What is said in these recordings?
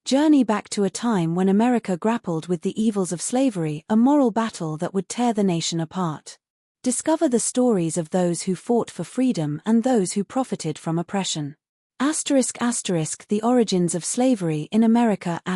Journey back to a time when America grappled with the evils of slavery, a moral battle that would tear the nation apart. Discover the stories of those who fought for freedom and those who profited from oppression. **** The origins of slavery in America. ****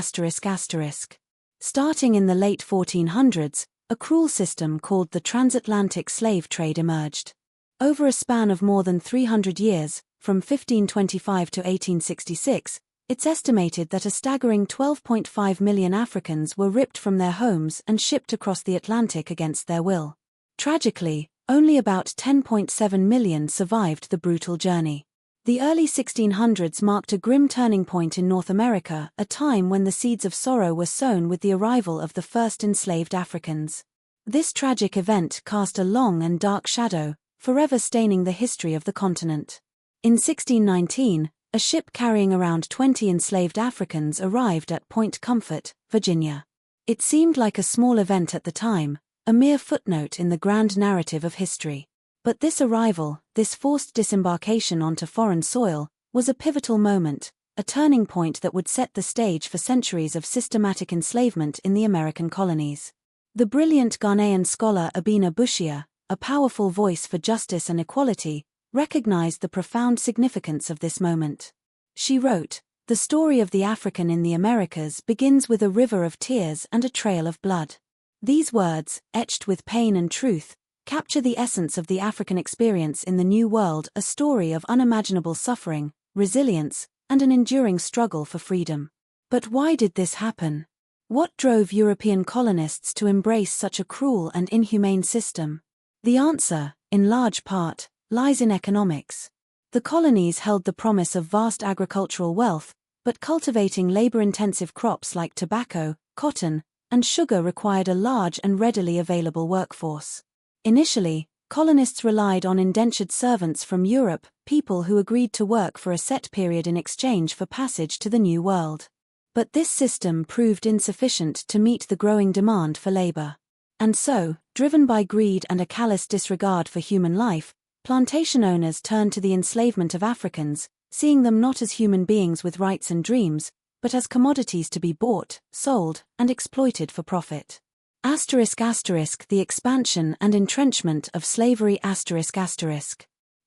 Starting in the late 1400s, a cruel system called the transatlantic slave trade emerged. Over a span of more than 300 years, from 1525 to 1866, it's estimated that a staggering 12.5 million Africans were ripped from their homes and shipped across the Atlantic against their will. Tragically, only about 10.7 million survived the brutal journey. The early 1600s marked a grim turning point in North America, a time when the seeds of sorrow were sown with the arrival of the first enslaved Africans. This tragic event cast a long and dark shadow, forever staining the history of the continent. In 1619, a ship carrying around 20 enslaved Africans arrived at Point Comfort, Virginia. It seemed like a small event at the time, a mere footnote in the grand narrative of history. But this arrival, this forced disembarkation onto foreign soil, was a pivotal moment, a turning point that would set the stage for centuries of systematic enslavement in the American colonies. The brilliant Ghanaian scholar Abina Bushia, a powerful voice for justice and equality, recognized the profound significance of this moment. She wrote, "The story of the African in the Americas begins with a river of tears and a trail of blood." These words, etched with pain and truth, capture the essence of the African experience in the New World, a story of unimaginable suffering, resilience, and an enduring struggle for freedom. But why did this happen? What drove European colonists to embrace such a cruel and inhumane system? The answer, in large part, lies in economics. The colonies held the promise of vast agricultural wealth, but cultivating labor-intensive crops like tobacco, cotton, and sugar required a large and readily available workforce. Initially, colonists relied on indentured servants from Europe, people who agreed to work for a set period in exchange for passage to the New World. But this system proved insufficient to meet the growing demand for labor. And so, driven by greed and a callous disregard for human life, plantation owners turned to the enslavement of Africans, seeing them not as human beings with rights and dreams, but as commodities to be bought, sold, and exploited for profit. The expansion and entrenchment of slavery.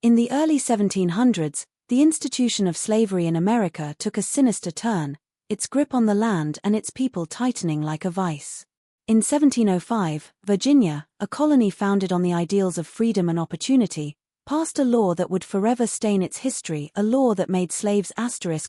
In the early 1700s, the institution of slavery in America took a sinister turn, its grip on the land and its people tightening like a vice. In 1705, Virginia, a colony founded on the ideals of freedom and opportunity, passed a law that would forever stain its history, a law that made slaves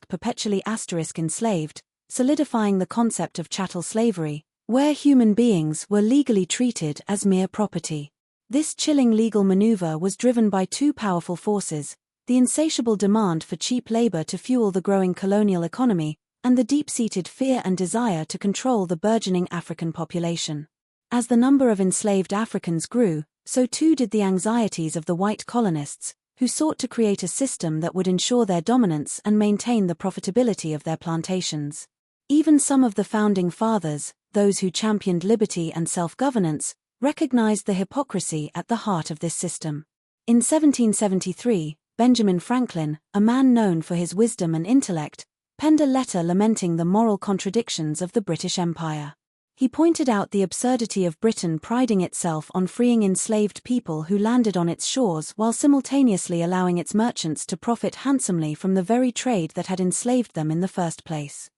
perpetually enslaved, solidifying the concept of chattel slavery, where human beings were legally treated as mere property. This chilling legal maneuver was driven by two powerful forces: the insatiable demand for cheap labor to fuel the growing colonial economy, and the deep-seated fear and desire to control the burgeoning African population. As the number of enslaved Africans grew, so too did the anxieties of the white colonists, who sought to create a system that would ensure their dominance and maintain the profitability of their plantations. Even some of the founding fathers, those who championed liberty and self-governance, recognized the hypocrisy at the heart of this system. In 1773, Benjamin Franklin, a man known for his wisdom and intellect, penned a letter lamenting the moral contradictions of the British Empire. He pointed out the absurdity of Britain priding itself on freeing enslaved people who landed on its shores while simultaneously allowing its merchants to profit handsomely from the very trade that had enslaved them in the first place.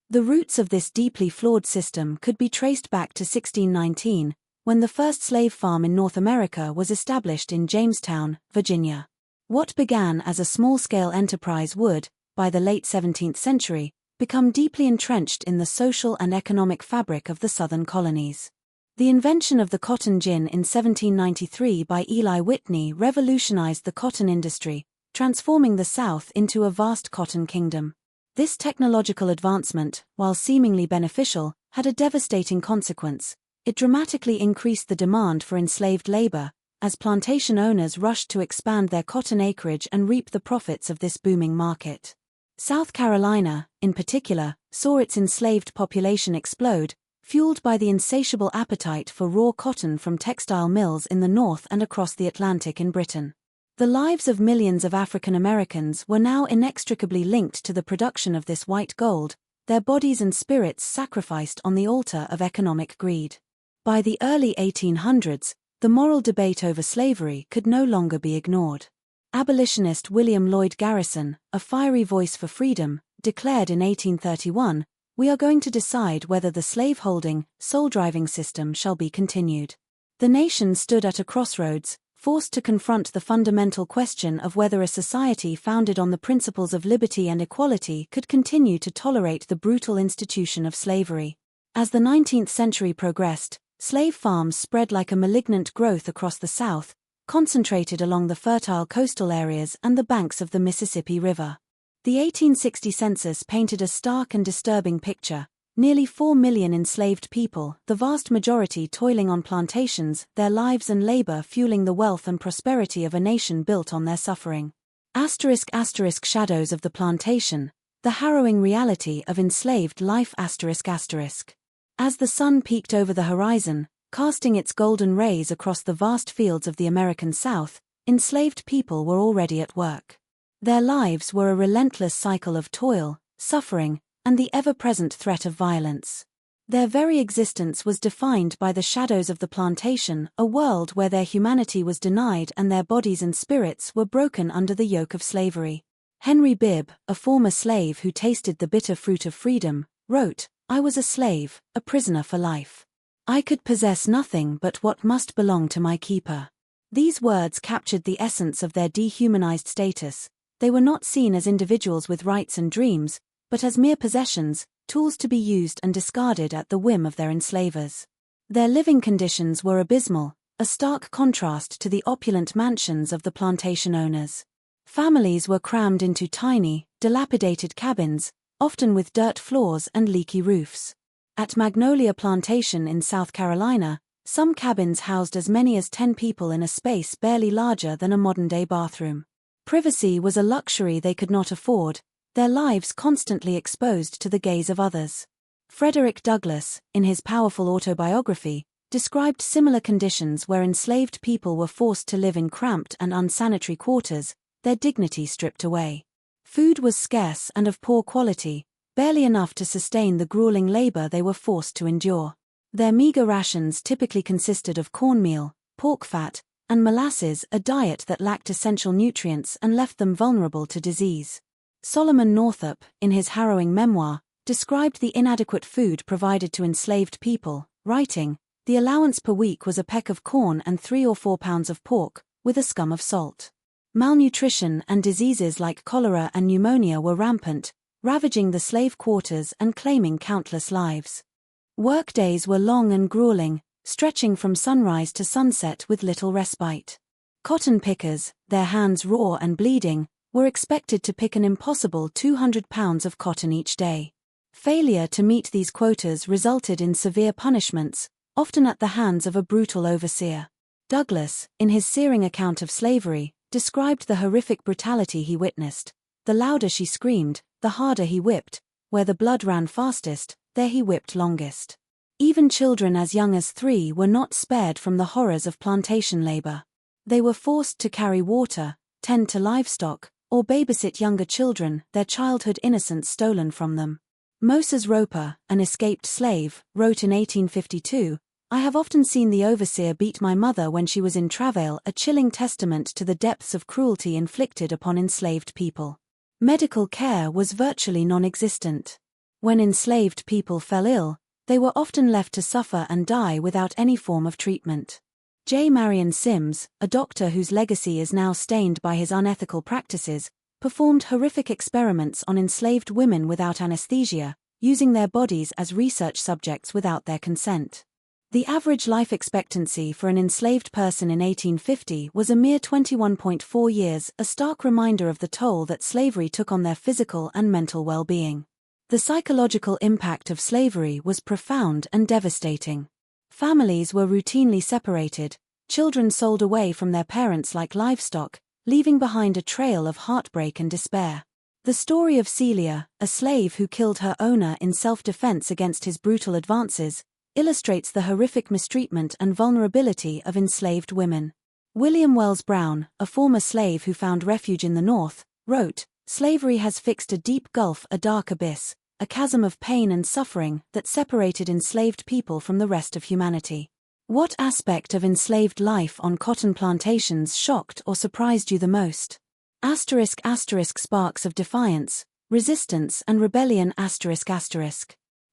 The roots of this deeply flawed system could be traced back to 1619, when the first slave farm in North America was established in Jamestown, Virginia. What began as a small-scale enterprise would, by the late 17th century, become deeply entrenched in the social and economic fabric of the southern colonies. The invention of the cotton gin in 1793 by Eli Whitney revolutionized the cotton industry, transforming the South into a vast cotton kingdom. This technological advancement, while seemingly beneficial, had a devastating consequence. It dramatically increased the demand for enslaved labor, as plantation owners rushed to expand their cotton acreage and reap the profits of this booming market. South Carolina, in particular, saw its enslaved population explode, fueled by the insatiable appetite for raw cotton from textile mills in the North and across the Atlantic in Britain. The lives of millions of African Americans were now inextricably linked to the production of this white gold, their bodies and spirits sacrificed on the altar of economic greed. By the early 1800s, the moral debate over slavery could no longer be ignored. Abolitionist William Lloyd Garrison, a fiery voice for freedom, declared in 1831, "We are going to decide whether the slave-holding, soul-driving system shall be continued." The nation stood at a crossroads, forced to confront the fundamental question of whether a society founded on the principles of liberty and equality could continue to tolerate the brutal institution of slavery. As the 19th century progressed, slave farms spread like a malignant growth across the South, concentrated along the fertile coastal areas and the banks of the Mississippi River. The 1860 census painted a stark and disturbing picture. Nearly 4 million enslaved people, the vast majority toiling on plantations, their lives and labor fueling the wealth and prosperity of a nation built on their suffering. Shadows of the plantation, the harrowing reality of enslaved life. As the sun peeked over the horizon, casting its golden rays across the vast fields of the American South, enslaved people were already at work. Their lives were a relentless cycle of toil, suffering, and the ever-present threat of violence. Their very existence was defined by the shadows of the plantation, a world where their humanity was denied and their bodies and spirits were broken under the yoke of slavery. Henry Bibb, a former slave who tasted the bitter fruit of freedom, wrote, "I was a slave, a prisoner for life. I could possess nothing but what must belong to my keeper." These words captured the essence of their dehumanized status. They were not seen as individuals with rights and dreams, but as mere possessions, tools to be used and discarded at the whim of their enslavers. Their living conditions were abysmal, a stark contrast to the opulent mansions of the plantation owners. Families were crammed into tiny, dilapidated cabins, often with dirt floors and leaky roofs. At Magnolia Plantation in South Carolina, some cabins housed as many as 10 people in a space barely larger than a modern-day bathroom. Privacy was a luxury they could not afford, their lives constantly exposed to the gaze of others. Frederick Douglass, in his powerful autobiography, described similar conditions where enslaved people were forced to live in cramped and unsanitary quarters, their dignity stripped away. Food was scarce and of poor quality, barely enough to sustain the grueling labor they were forced to endure. Their meager rations typically consisted of cornmeal, pork fat, and molasses, a diet that lacked essential nutrients and left them vulnerable to disease. Solomon Northup, in his harrowing memoir, described the inadequate food provided to enslaved people, writing, "The allowance per week was a peck of corn and 3 or 4 pounds of pork, with a scum of salt." Malnutrition and diseases like cholera and pneumonia were rampant, ravaging the slave quarters and claiming countless lives. Workdays were long and grueling, stretching from sunrise to sunset with little respite. Cotton pickers, their hands raw and bleeding, were expected to pick an impossible 200 pounds of cotton each day. Failure to meet these quotas resulted in severe punishments, often at the hands of a brutal overseer. Douglass, in his searing account of slavery, described the horrific brutality he witnessed. The louder she screamed, the harder he whipped. Where the blood ran fastest, there he whipped longest. Even children as young as 3 were not spared from the horrors of plantation labor. They were forced to carry water, tend to livestock, or babysit younger children, their childhood innocence stolen from them. Moses Roper, an escaped slave, wrote in 1852, "I have often seen the overseer beat my mother when she was in travail, a chilling testament to the depths of cruelty inflicted upon enslaved people." Medical care was virtually non-existent. When enslaved people fell ill, they were often left to suffer and die without any form of treatment. J. Marion Sims, a doctor whose legacy is now stained by his unethical practices, performed horrific experiments on enslaved women without anesthesia, using their bodies as research subjects without their consent. The average life expectancy for an enslaved person in 1850 was a mere 21.4 years, a stark reminder of the toll that slavery took on their physical and mental well-being. The psychological impact of slavery was profound and devastating. Families were routinely separated, children sold away from their parents like livestock, leaving behind a trail of heartbreak and despair. The story of Celia, a slave who killed her owner in self-defense against his brutal advances, illustrates the horrific mistreatment and vulnerability of enslaved women. William Wells Brown, a former slave who found refuge in the North, wrote, "Slavery has fixed a deep gulf, a dark abyss, a chasm of pain and suffering that separated enslaved people from the rest of humanity. What aspect of enslaved life on cotton plantations shocked or surprised you the most? Sparks of defiance, resistance and rebellion.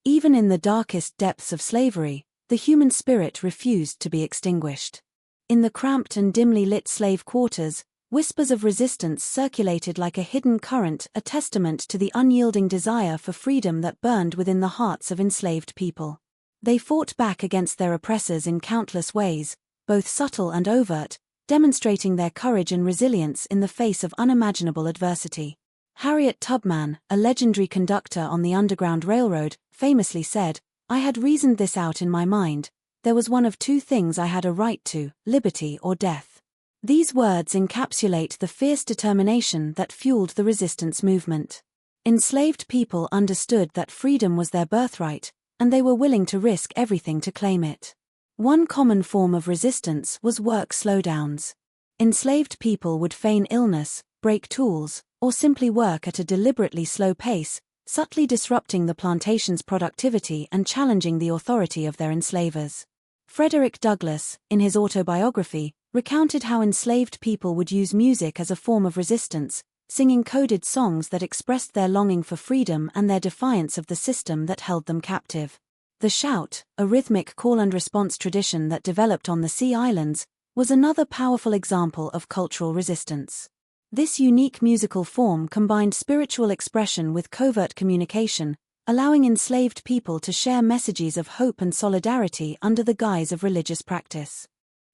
Even in the darkest depths of slavery, the human spirit refused to be extinguished. In the cramped and dimly lit slave quarters, whispers of resistance circulated like a hidden current, a testament to the unyielding desire for freedom that burned within the hearts of enslaved people. They fought back against their oppressors in countless ways, both subtle and overt, demonstrating their courage and resilience in the face of unimaginable adversity. Harriet Tubman, a legendary conductor on the Underground Railroad, famously said, "I had reasoned this out in my mind. There was one of two things I had a right to, liberty or death." These words encapsulate the fierce determination that fueled the resistance movement. Enslaved people understood that freedom was their birthright, and they were willing to risk everything to claim it. One common form of resistance was work slowdowns. Enslaved people would feign illness, break tools, or simply work at a deliberately slow pace, subtly disrupting the plantation's productivity and challenging the authority of their enslavers. Frederick Douglass, in his autobiography, recounted how enslaved people would use music as a form of resistance, singing coded songs that expressed their longing for freedom and their defiance of the system that held them captive. The shout, a rhythmic call-and-response tradition that developed on the Sea Islands, was another powerful example of cultural resistance. This unique musical form combined spiritual expression with covert communication, allowing enslaved people to share messages of hope and solidarity under the guise of religious practice.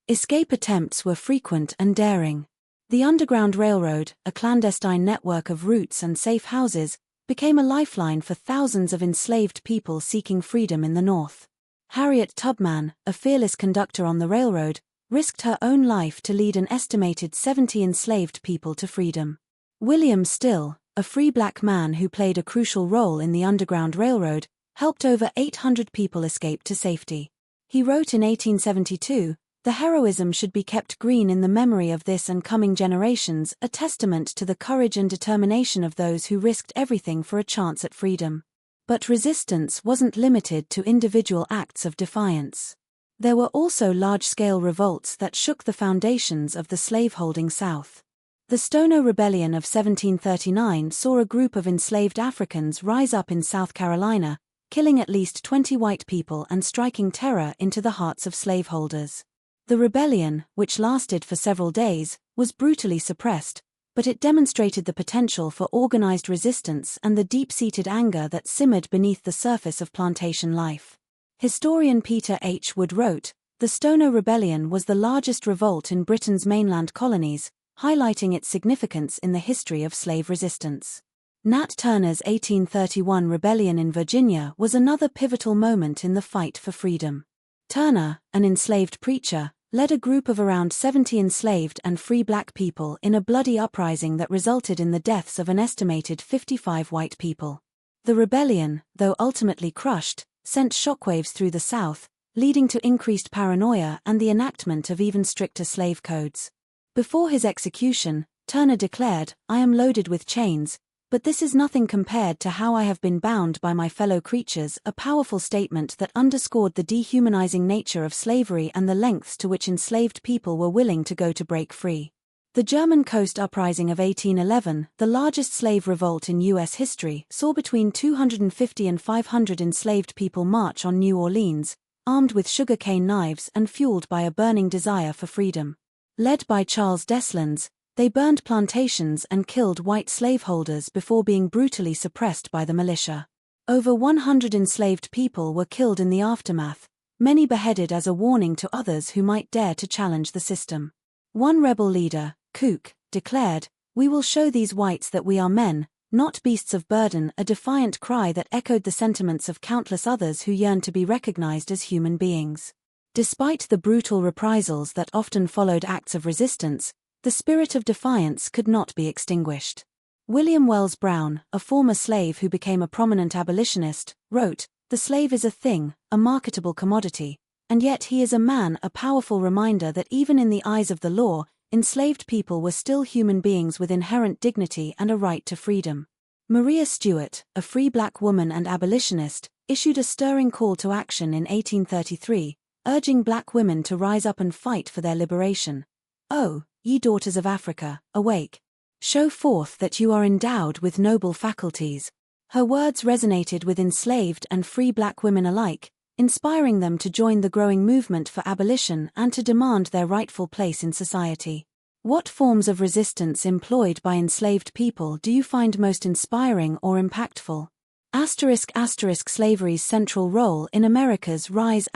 Escape attempts were frequent and daring. The Underground Railroad, a clandestine network of routes and safe houses, became a lifeline for thousands of enslaved people seeking freedom in the North. Harriet Tubman, a fearless conductor on the railroad, risked her own life to lead an estimated 70 enslaved people to freedom. William Still, a free black man who played a crucial role in the Underground Railroad, helped over 800 people escape to safety. He wrote in 1872, "The heroism should be kept green in the memory of this and coming generations, a testament to the courage and determination of those who risked everything for a chance at freedom." But resistance wasn't limited to individual acts of defiance. There were also large-scale revolts that shook the foundations of the slaveholding South. The Stono Rebellion of 1739 saw a group of enslaved Africans rise up in South Carolina, killing at least 20 white people and striking terror into the hearts of slaveholders. The rebellion, which lasted for several days, was brutally suppressed, but it demonstrated the potential for organized resistance and the deep-seated anger that simmered beneath the surface of plantation life. Historian Peter H. Wood wrote, "The Stono Rebellion was the largest revolt in Britain's mainland colonies, highlighting its significance in the history of slave resistance." Nat Turner's 1831 rebellion in Virginia was another pivotal moment in the fight for freedom. Turner, an enslaved preacher, led a group of around 70 enslaved and free black people in a bloody uprising that resulted in the deaths of an estimated 55 white people. The rebellion, though ultimately crushed, sent shockwaves through the South, leading to increased paranoia and the enactment of even stricter slave codes. Before his execution, Turner declared, "I am loaded with chains, but this is nothing compared to how I have been bound by my fellow creatures," a powerful statement that underscored the dehumanizing nature of slavery and the lengths to which enslaved people were willing to go to break free. The German Coast Uprising of 1811, the largest slave revolt in U.S. history, saw between 250 and 500 enslaved people march on New Orleans, armed with sugarcane knives and fueled by a burning desire for freedom. Led by Charles Deslands, they burned plantations and killed white slaveholders before being brutally suppressed by the militia. Over 100 enslaved people were killed in the aftermath, many beheaded as a warning to others who might dare to challenge the system. One rebel leader, Cook, declared, "We will show these whites that we are men, not beasts of burden," a defiant cry that echoed the sentiments of countless others who yearned to be recognized as human beings. Despite the brutal reprisals that often followed acts of resistance, the spirit of defiance could not be extinguished. William Wells Brown, a former slave who became a prominent abolitionist, wrote, "The slave is a thing, a marketable commodity, and yet he is a man," a powerful reminder that even in the eyes of the law, enslaved people were still human beings with inherent dignity and a right to freedom. Maria Stuart, a free black woman and abolitionist, issued a stirring call to action in 1833, urging black women to rise up and fight for their liberation. "O, ye daughters of Africa, awake! Show forth that you are endowed with noble faculties." Her words resonated with enslaved and free black women alike, inspiring them to join the growing movement for abolition and to demand their rightful place in society. What forms of resistance employed by enslaved people do you find most inspiring or impactful? Slavery's central role in America's rise.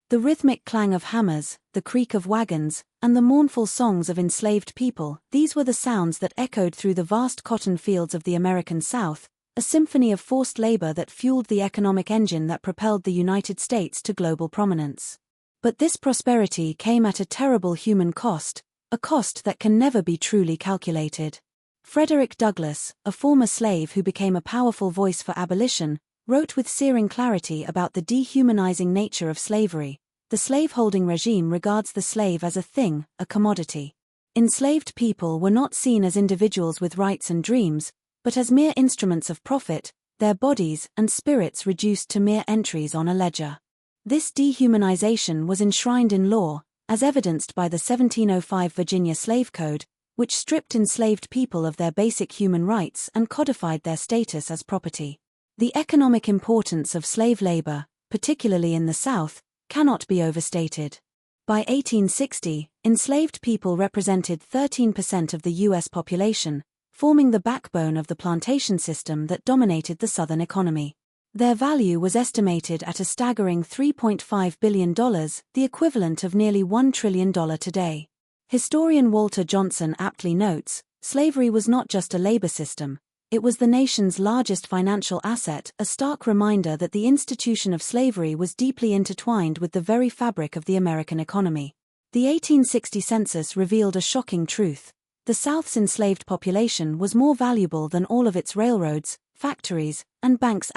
The rhythmic clang of hammers, the creak of wagons, and the mournful songs of enslaved people, these were the sounds that echoed through the vast cotton fields of the American South, a symphony of forced labor that fueled the economic engine that propelled the United States to global prominence. But this prosperity came at a terrible human cost, a cost that can never be truly calculated. Frederick Douglass, a former slave who became a powerful voice for abolition, wrote with searing clarity about the dehumanizing nature of slavery. The slaveholding regime regards the slave as a thing, a commodity. Enslaved people were not seen as individuals with rights and dreams, but as mere instruments of profit, their bodies and spirits reduced to mere entries on a ledger. This dehumanization was enshrined in law, as evidenced by the 1705 Virginia Slave Code, which stripped enslaved people of their basic human rights and codified their status as property. The economic importance of slave labor, particularly in the South, cannot be overstated. By 1860, enslaved people represented 13% of the U.S. population, forming the backbone of the plantation system that dominated the Southern economy. Their value was estimated at a staggering $3.5 billion, the equivalent of nearly $1 trillion today. Historian Walter Johnson aptly notes, slavery was not just a labor system, it was the nation's largest financial asset, a stark reminder that the institution of slavery was deeply intertwined with the very fabric of the American economy. The 1860 census revealed a shocking truth. The South's enslaved population was more valuable than all of its railroads, factories, and banks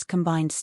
combined.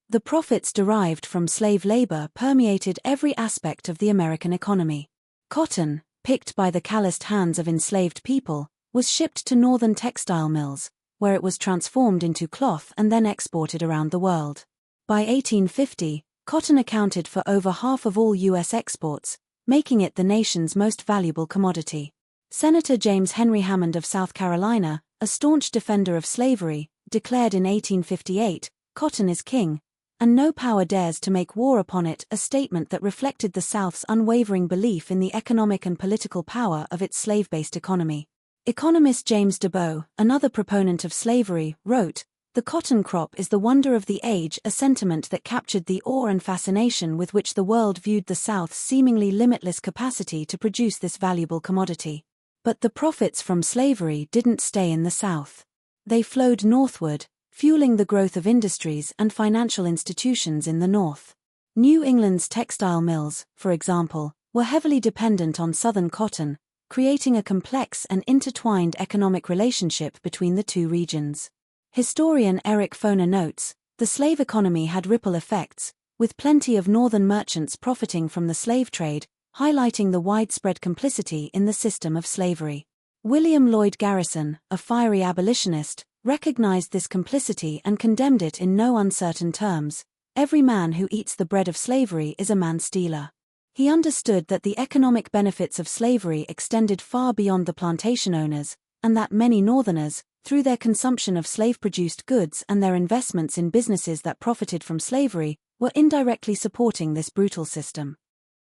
The profits derived from slave labor permeated every aspect of the American economy. Cotton, picked by the calloused hands of enslaved people, was shipped to northern textile mills, where it was transformed into cloth and then exported around the world. By 1850, cotton accounted for over half of all U.S. exports, making it the nation's most valuable commodity. Senator James Henry Hammond of South Carolina, a staunch defender of slavery, declared in 1858, "Cotton is king, and no power dares to make war upon it," a statement that reflected the South's unwavering belief in the economic and political power of its slave-based economy. Economist James DeBow, another proponent of slavery, wrote, "The cotton crop is the wonder of the age," a sentiment that captured the awe and fascination with which the world viewed the South's seemingly limitless capacity to produce this valuable commodity. But the profits from slavery didn't stay in the South. They flowed northward, fueling the growth of industries and financial institutions in the North. New England's textile mills, for example, were heavily dependent on Southern cotton, creating a complex and intertwined economic relationship between the two regions. Historian Eric Foner notes, the slave economy had ripple effects, with plenty of northern merchants profiting from the slave trade, highlighting the widespread complicity in the system of slavery. William Lloyd Garrison, a fiery abolitionist, recognized this complicity and condemned it in no uncertain terms. "Every man who eats the bread of slavery is a man-stealer." He understood that the economic benefits of slavery extended far beyond the plantation owners, and that many Northerners, through their consumption of slave-produced goods and their investments in businesses that profited from slavery, were indirectly supporting this brutal system.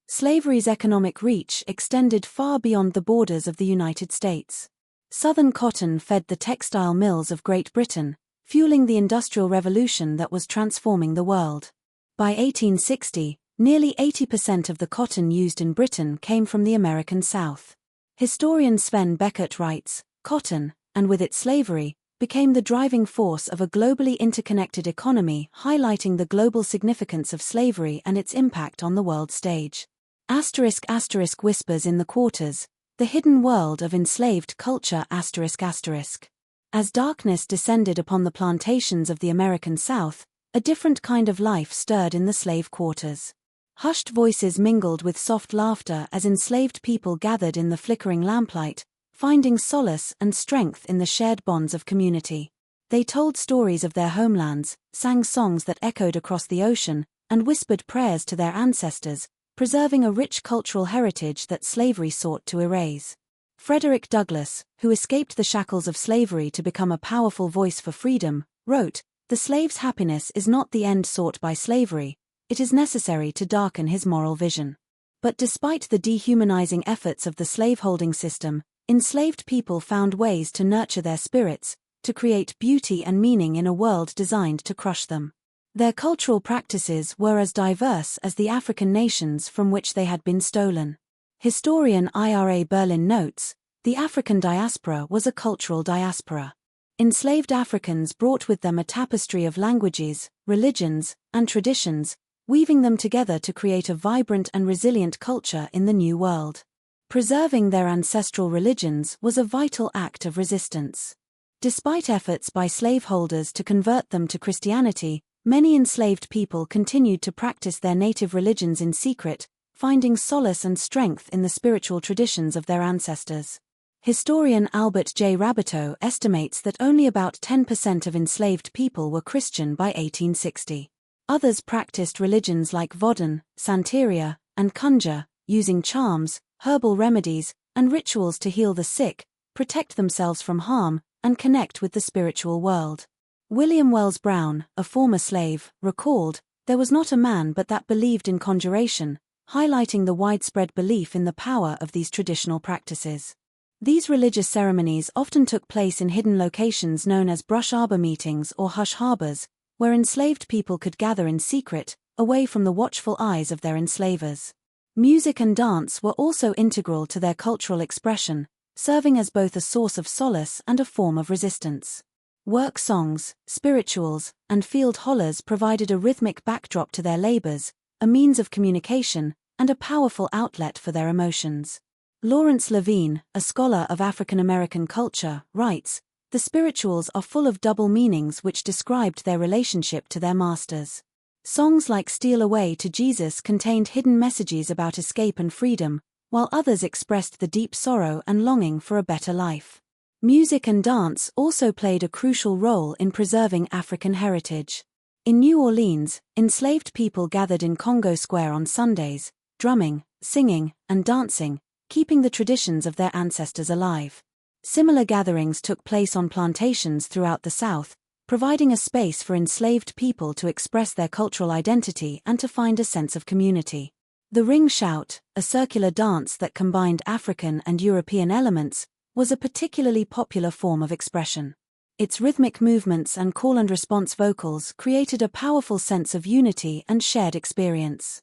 Slavery's economic reach extended far beyond the borders of the United States. Southern cotton fed the textile mills of Great Britain, fueling the Industrial Revolution that was transforming the world. By 1860, nearly 80% of the cotton used in Britain came from the American South. Historian Sven Beckert writes, "Cotton, and with it slavery, became the driving force of a globally interconnected economy, highlighting the global significance of slavery and its impact on the world stage." Whispers in the Quarters, the hidden world of enslaved culture. As darkness descended upon the plantations of the American South, a different kind of life stirred in the slave quarters. Hushed voices mingled with soft laughter as enslaved people gathered in the flickering lamplight, finding solace and strength in the shared bonds of community. They told stories of their homelands, sang songs that echoed across the ocean, and whispered prayers to their ancestors, preserving a rich cultural heritage that slavery sought to erase. Frederick Douglass, who escaped the shackles of slavery to become a powerful voice for freedom, wrote, "The slave's happiness is not the end sought by slavery, it is necessary to darken his moral vision." But despite the dehumanizing efforts of the slaveholding system, enslaved people found ways to nurture their spirits, to create beauty and meaning in a world designed to crush them. Their cultural practices were as diverse as the African nations from which they had been stolen. Historian Ira Berlin notes, the African diaspora was a cultural diaspora. Enslaved Africans brought with them a tapestry of languages, religions, and traditions, weaving them together to create a vibrant and resilient culture in the New World. Preserving their ancestral religions was a vital act of resistance. Despite efforts by slaveholders to convert them to Christianity, many enslaved people continued to practice their native religions in secret, finding solace and strength in the spiritual traditions of their ancestors. Historian Albert J. Raboteau estimates that only about 10% of enslaved people were Christian by 1860. Others practiced religions like Vodun, Santeria, and Conjure, using charms, herbal remedies, and rituals to heal the sick, protect themselves from harm, and connect with the spiritual world. William Wells Brown, a former slave, recalled, "There was not a man but that believed in conjuration," highlighting the widespread belief in the power of these traditional practices. These religious ceremonies often took place in hidden locations known as brush arbor meetings or hush harbors, where enslaved people could gather in secret, away from the watchful eyes of their enslavers. Music and dance were also integral to their cultural expression, serving as both a source of solace and a form of resistance. Work songs, spirituals, and field hollers provided a rhythmic backdrop to their labors, a means of communication, and a powerful outlet for their emotions. Lawrence Levine, a scholar of African American culture, writes, "The spirituals are full of double meanings which described their relationship to their masters. Songs like Steal Away to Jesus contained hidden messages about escape and freedom, while others expressed the deep sorrow and longing for a better life." Music and dance also played a crucial role in preserving African heritage. In New Orleans, enslaved people gathered in Congo Square on Sundays, drumming, singing, and dancing, keeping the traditions of their ancestors alive. Similar gatherings took place on plantations throughout the South, providing a space for enslaved people to express their cultural identity and to find a sense of community. The ring shout, a circular dance that combined African and European elements, was a particularly popular form of expression. Its rhythmic movements and call-and-response vocals created a powerful sense of unity and shared experience.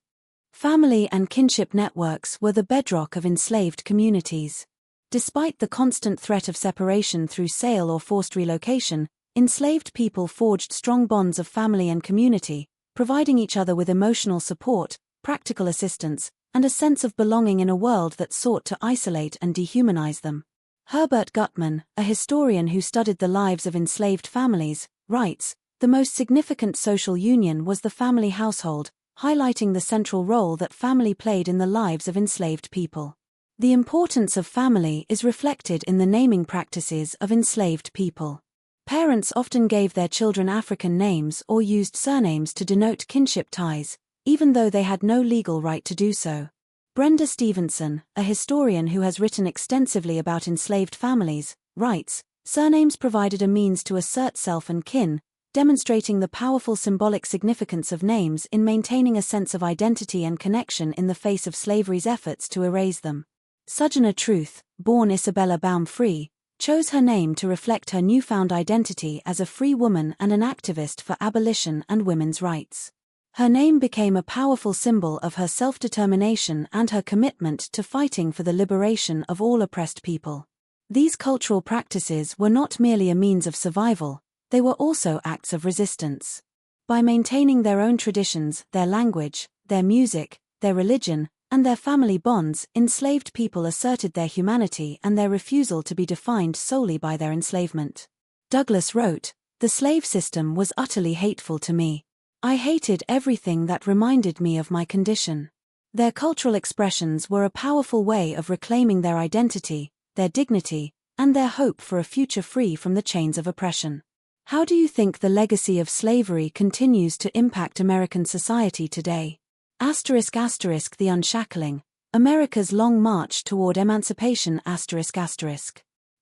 Family and kinship networks were the bedrock of enslaved communities. Despite the constant threat of separation through sale or forced relocation, enslaved people forged strong bonds of family and community, providing each other with emotional support, practical assistance, and a sense of belonging in a world that sought to isolate and dehumanize them. Herbert Gutman, a historian who studied the lives of enslaved families, writes, "The most significant social union was the family household, highlighting the central role that family played in the lives of enslaved people. The importance of family is reflected in the naming practices of enslaved people. Parents often gave their children African names or used surnames to denote kinship ties, even though they had no legal right to do so." Brenda Stevenson, a historian who has written extensively about enslaved families, writes, "Surnames provided a means to assert self and kin, demonstrating the powerful symbolic significance of names in maintaining a sense of identity and connection in the face of slavery's efforts to erase them." Sojourner Truth, born Isabella Baum Free, chose her name to reflect her newfound identity as a free woman and an activist for abolition and women's rights. Her name became a powerful symbol of her self-determination and her commitment to fighting for the liberation of all oppressed people. These cultural practices were not merely a means of survival, they were also acts of resistance. By maintaining their own traditions, their language, their music, their religion, and their family bonds, enslaved people asserted their humanity and their refusal to be defined solely by their enslavement. Douglass wrote, "The slave system was utterly hateful to me. I hated everything that reminded me of my condition." Their cultural expressions were a powerful way of reclaiming their identity, their dignity, and their hope for a future free from the chains of oppression. How do you think the legacy of slavery continues to impact American society today? The unshackling, America's long march toward emancipation.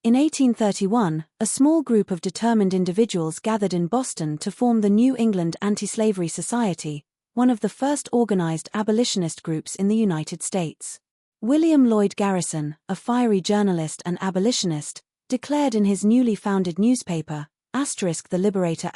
In 1831, a small group of determined individuals gathered in Boston to form the New England Anti-Slavery Society, one of the first organized abolitionist groups in the United States. William Lloyd Garrison, a fiery journalist and abolitionist, declared in his newly founded newspaper, The Liberator*,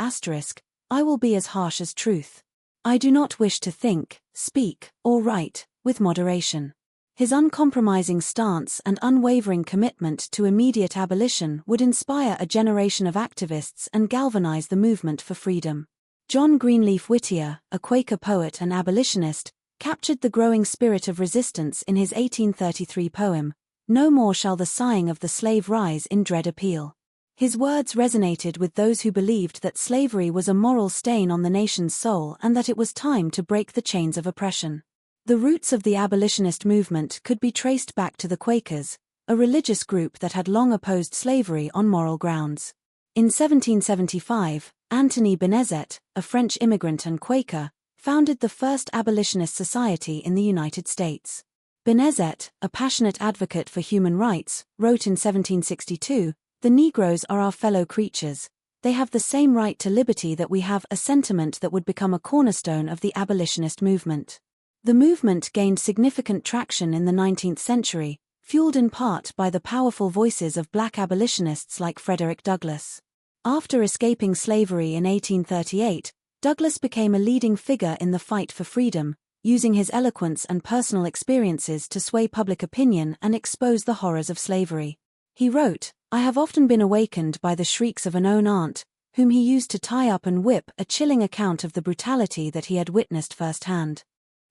"I will be as harsh as truth. I do not wish to think, speak, or write, with moderation." His uncompromising stance and unwavering commitment to immediate abolition would inspire a generation of activists and galvanize the movement for freedom. John Greenleaf Whittier, a Quaker poet and abolitionist, captured the growing spirit of resistance in his 1833 poem, "No More Shall the Sighing of the Slave Rise in Dread Appeal." His words resonated with those who believed that slavery was a moral stain on the nation's soul and that it was time to break the chains of oppression. The roots of the abolitionist movement could be traced back to the Quakers, a religious group that had long opposed slavery on moral grounds. In 1775, Anthony Benezet, a French immigrant and Quaker, founded the first abolitionist society in the United States. Benezet, a passionate advocate for human rights, wrote in 1762, "The Negroes are our fellow creatures. They have the same right to liberty that we have," a sentiment that would become a cornerstone of the abolitionist movement. The movement gained significant traction in the 19th century, fueled in part by the powerful voices of black abolitionists like Frederick Douglass. After escaping slavery in 1838, Douglass became a leading figure in the fight for freedom, using his eloquence and personal experiences to sway public opinion and expose the horrors of slavery. He wrote, "I have often been awakened by the shrieks of an own aunt, whom he used to tie up and whip," a chilling account of the brutality that he had witnessed firsthand.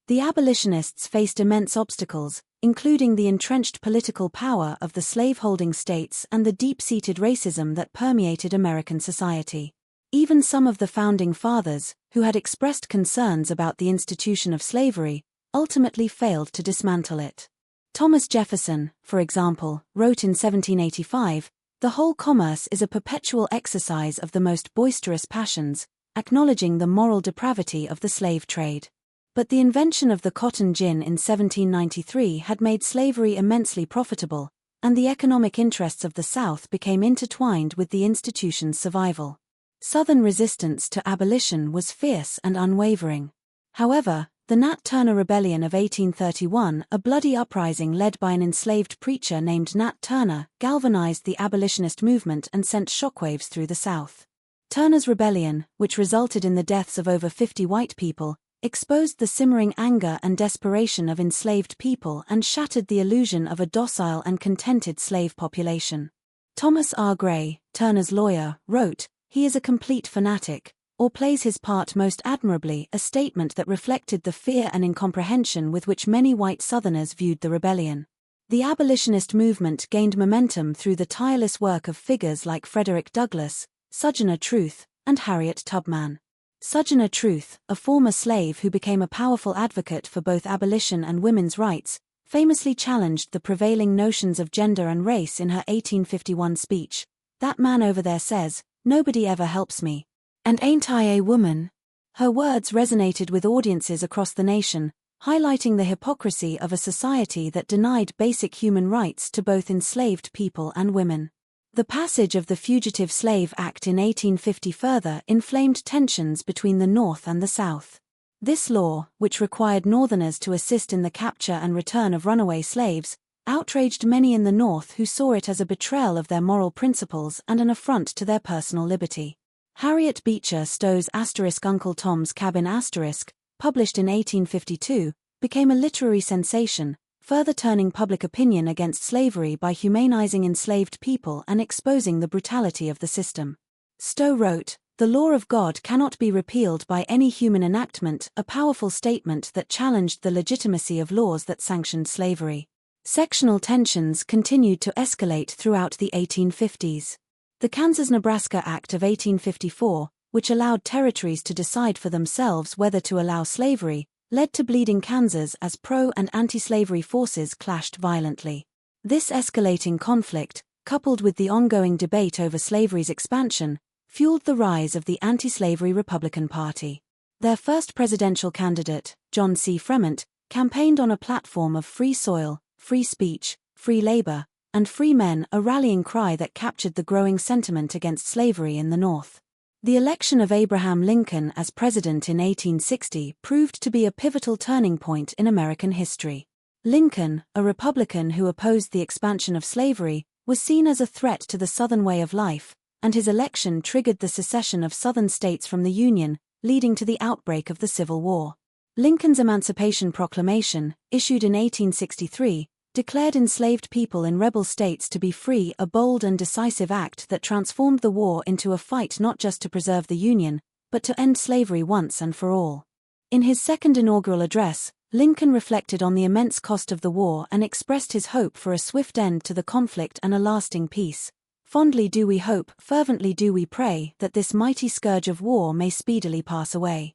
The abolitionists faced immense obstacles, including the entrenched political power of the slaveholding states and the deep-seated racism that permeated American society. Even some of the founding fathers, who had expressed concerns about the institution of slavery, ultimately failed to dismantle it. Thomas Jefferson, for example, wrote in 1785, "The whole commerce is a perpetual exercise of the most boisterous passions, acknowledging the moral depravity of the slave trade." But the invention of the cotton gin in 1793 had made slavery immensely profitable, and the economic interests of the South became intertwined with the institution's survival. Southern resistance to abolition was fierce and unwavering. However, the Nat Turner Rebellion of 1831, a bloody uprising led by an enslaved preacher named Nat Turner, galvanized the abolitionist movement and sent shockwaves through the South. Turner's rebellion, which resulted in the deaths of over 50 white people, exposed the simmering anger and desperation of enslaved people and shattered the illusion of a docile and contented slave population. Thomas R. Gray, Turner's lawyer, wrote, "He is a complete fanatic, or plays his part most admirably," a statement that reflected the fear and incomprehension with which many white Southerners viewed the rebellion. The abolitionist movement gained momentum through the tireless work of figures like Frederick Douglass, Sojourner Truth, and Harriet Tubman. Sojourner Truth, a former slave who became a powerful advocate for both abolition and women's rights, famously challenged the prevailing notions of gender and race in her 1851 speech, "That man over there says, 'Nobody ever helps me. And ain't I a woman?'" Her words resonated with audiences across the nation, highlighting the hypocrisy of a society that denied basic human rights to both enslaved people and women. The passage of the Fugitive Slave Act in 1850 further inflamed tensions between the North and the South. This law, which required Northerners to assist in the capture and return of runaway slaves, outraged many in the North who saw it as a betrayal of their moral principles and an affront to their personal liberty. Harriet Beecher Stowe's Uncle Tom's Cabin *, published in 1852, became a literary sensation, further turning public opinion against slavery by humanizing enslaved people and exposing the brutality of the system. Stowe wrote, "The law of God cannot be repealed by any human enactment," a powerful statement that challenged the legitimacy of laws that sanctioned slavery. Sectional tensions continued to escalate throughout the 1850s. The Kansas-Nebraska Act of 1854, which allowed territories to decide for themselves whether to allow slavery, led to Bleeding Kansas as pro- and anti-slavery forces clashed violently. This escalating conflict, coupled with the ongoing debate over slavery's expansion, fueled the rise of the anti-slavery Republican Party. Their first presidential candidate, John C. Fremont, campaigned on a platform of free soil, free speech, free labor, and free men, a rallying cry that captured the growing sentiment against slavery in the North. The election of Abraham Lincoln as president in 1860 proved to be a pivotal turning point in American history. Lincoln, a Republican who opposed the expansion of slavery, was seen as a threat to the Southern way of life, and his election triggered the secession of Southern states from the Union, leading to the outbreak of the Civil War. Lincoln's Emancipation Proclamation, issued in 1863, declared enslaved people in rebel states to be free, a bold and decisive act that transformed the war into a fight not just to preserve the Union, but to end slavery once and for all. In his second inaugural address, Lincoln reflected on the immense cost of the war and expressed his hope for a swift end to the conflict and a lasting peace. Fondly do we hope, fervently do we pray, that this mighty scourge of war may speedily pass away.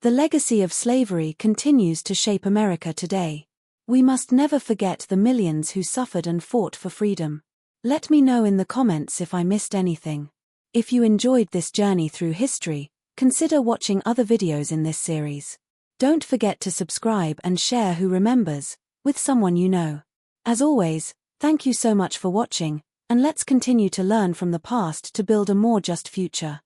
The legacy of slavery continues to shape America today. We must never forget the millions who suffered and fought for freedom. Let me know in the comments if I missed anything. If you enjoyed this journey through history, consider watching other videos in this series. Don't forget to subscribe and share Who Remembers with someone you know. As always, thank you so much for watching, and let's continue to learn from the past to build a more just future.